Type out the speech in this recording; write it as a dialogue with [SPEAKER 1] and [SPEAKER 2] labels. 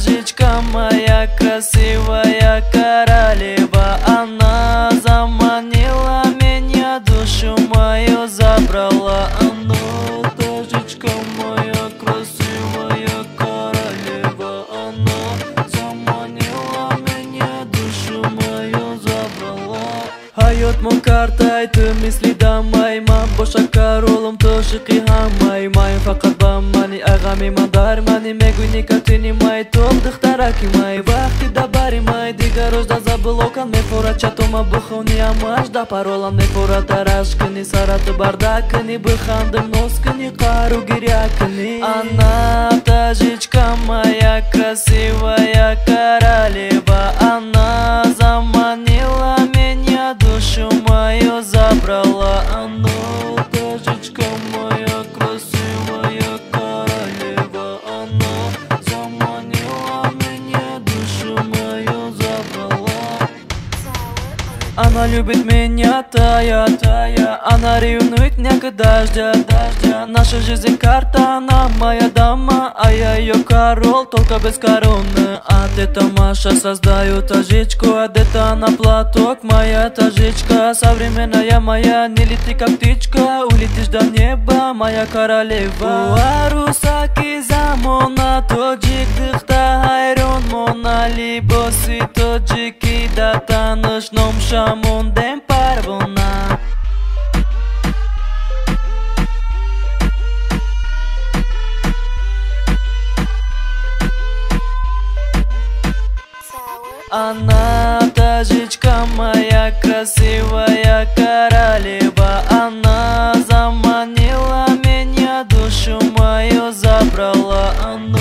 [SPEAKER 1] тажичка моя, красивая королева. Она заманила меня, душу мою забрала. Она тажичка моя, красивая королева. Она заманила меня, душу мою забрала. Hayot mon kartay tu misli damay man boşa karolum toşiqi hamay may faqat ba mani agami madar mani meguni katini may top дыхтараки may вахти да бари may digar ojda zablokан me fora chatoma bukhoni amash da parolam me fora tarashkini sarat bardakini bkhandim noskini qaru giryakini. Она тажичка моя, красивая королева. Она заманила меня, душу мою забрала. Она тажичка моя, красивая королева. Она заманила меня, душу мою забрала. Она любит меня, тая. Она ревнует меня к дождя. Наша жизнь карта, она моя дама, а я ее король, только без короны. От это Маша создаю тажичку, от это она платок, моя тажичка. Современная моя, не лети как птичка, улетишь до неба, моя королева. Арусаки замона, тоджик дыхта хайрон мона, либоси тоджики да таныш ном шамон дем парвона. Она тажичка моя, красивая королева. Она заманила меня, душу мою забрала. Она